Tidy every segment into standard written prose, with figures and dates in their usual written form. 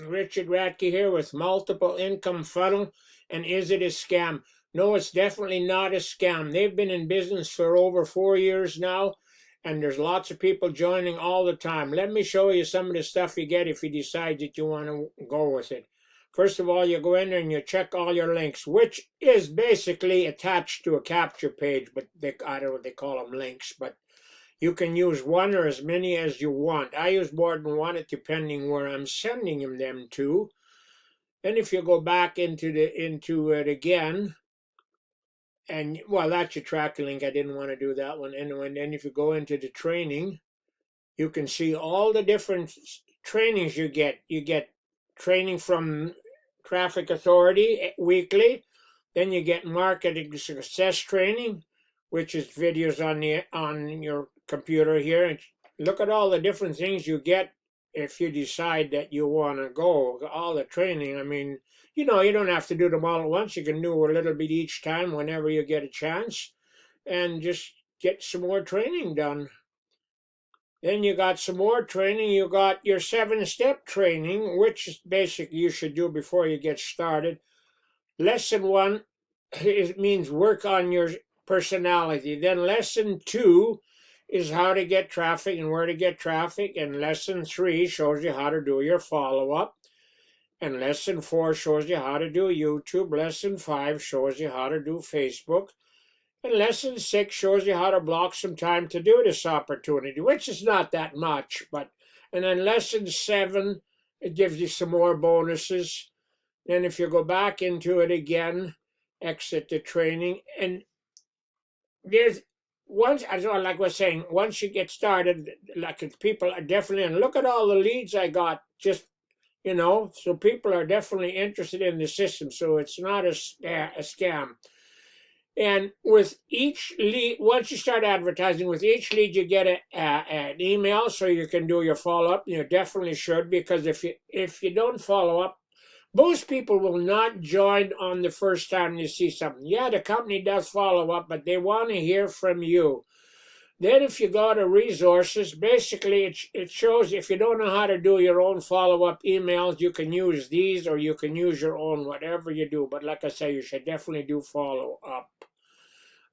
Richard Radke here with Multiple Income Funnel. And is it a scam? No, it's definitely not a scam. They've been in business for over 4 years now, and there's lots of people joining all the time. Let me show you some of the stuff you get if you decide that you want to go with it. First of all, you go in there and you check all your links, which is basically attached to a capture page, but I don't know what they call them, links, but you can use one or as many as you want. I use more than one, depending where I'm sending them to. And if you go back into it again, and well, that's your tracking link. I didn't want to do that one anyway. And then if you go into the training, you can see all the different trainings you get. You get training from Traffic Authority weekly. Then you get marketing success training, which is videos on your computer here. And look at all the different things you get if you decide that you want to go. All the training. I mean, you don't have to do them all at once. You can do a little bit each time whenever you get a chance, and just get some more training done. Then you got some more training. You got your 7-step training, which is basically you should do before you get started. Lesson 1, it means work on your personality. Then lesson 2 is how to get traffic and where to get traffic. And lesson 3 shows you how to do your follow-up. And lesson 4 shows you how to do YouTube. Lesson 5 shows you how to do Facebook. And lesson 6 shows you how to block some time to do this opportunity, which is not that much. And then lesson 7, it gives you some more bonuses. Then if you go back into it again, exit the training, and there's once, as well, like I was saying, once you get started, like people are definitely, and look at all the leads I got, just so people are definitely interested in the system. So it's not a scam. And with each lead, once you start advertising, with each lead you get an email, so you can do your follow-up. You definitely should, because if you don't follow up, most people will not join on the first time you see something. Yeah, the company does follow up, but they want to hear from you. Then if you go to resources, basically it shows if you don't know how to do your own follow-up emails, you can use these, or you can use your own, whatever you do. But like I say, you should definitely do follow-up.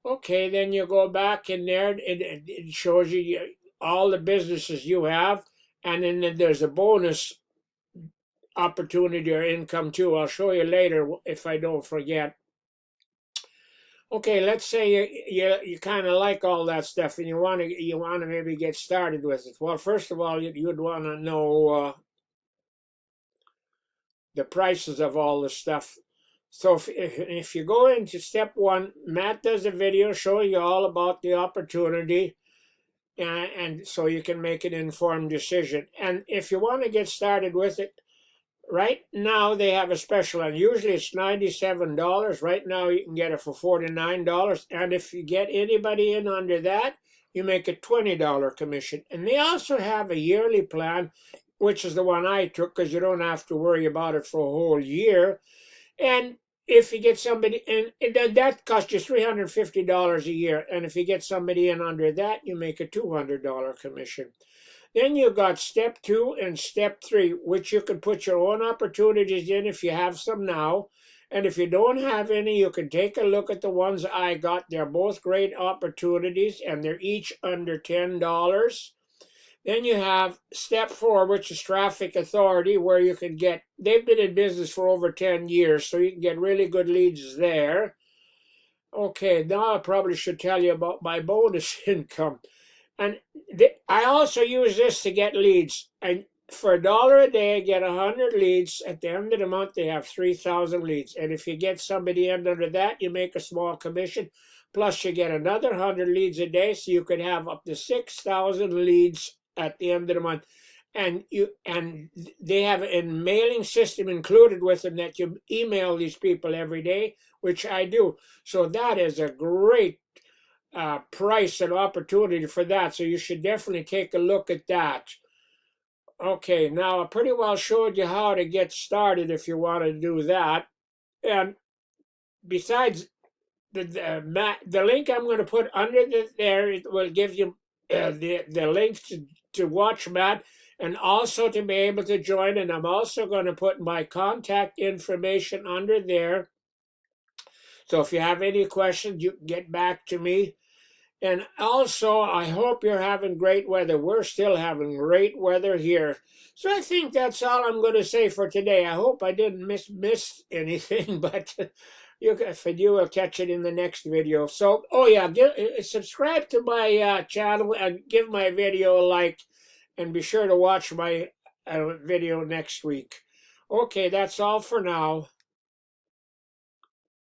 Okay, then you go back in there, and it shows you all the businesses you have, and then there's a bonus opportunity or income too. I'll show you later if I don't forget. Okay, let's say you kind of like all that stuff and you want to maybe get started with it. Well, first of all, you'd want to know the prices of all the stuff. So if you go into step 1, Matt does a video showing you all about the opportunity, and so you can make an informed decision. And if you want to get started with it, right now they have a special, and usually it's $97. Right now you can get it for $49. And if you get anybody in under that, you make a $20 commission. And they also have a yearly plan, which is the one I took, because you don't have to worry about it for a whole year. And if you get somebody in, that costs you $350 a year. And if you get somebody in under that, you make a $200 commission. Then you've got step 2 and step 3, which you can put your own opportunities in if you have some now. And if you don't have any, you can take a look at the ones I got. They're both great opportunities, and they're each under $10. Then you have step 4, which is Traffic Authority, where you can get, they've been in business for over 10 years, so you can get really good leads there. Okay, now I probably should tell you about my bonus income. And I also use this to get leads. And for $1 a day, I get 100 leads. At the end of the month, they have 3,000 leads. And if you get somebody in under that, you make a small commission. Plus, you get another 100 leads a day, so you could have up to 6,000 leads at the end of the month. And they have a mailing system included with them that you email these people every day, which I do. So that is a great price and opportunity for that. So you should definitely take a look at that. Okay, now I pretty well showed you how to get started if you want to do that. And besides the link I'm going to put under there, it will give you the link to watch Matt. and also to be able to join. And I'm also going to put my contact information under there. So if you have any questions, you can get back to me. And also, I hope you're having great weather. We're still having great weather here. So I think that's all I'm going to say for today. I hope I didn't miss anything, but if I do, I'll catch it in the next video. So, oh yeah, subscribe to my channel and give my video a like, and be sure to watch my video next week. Okay, that's all for now.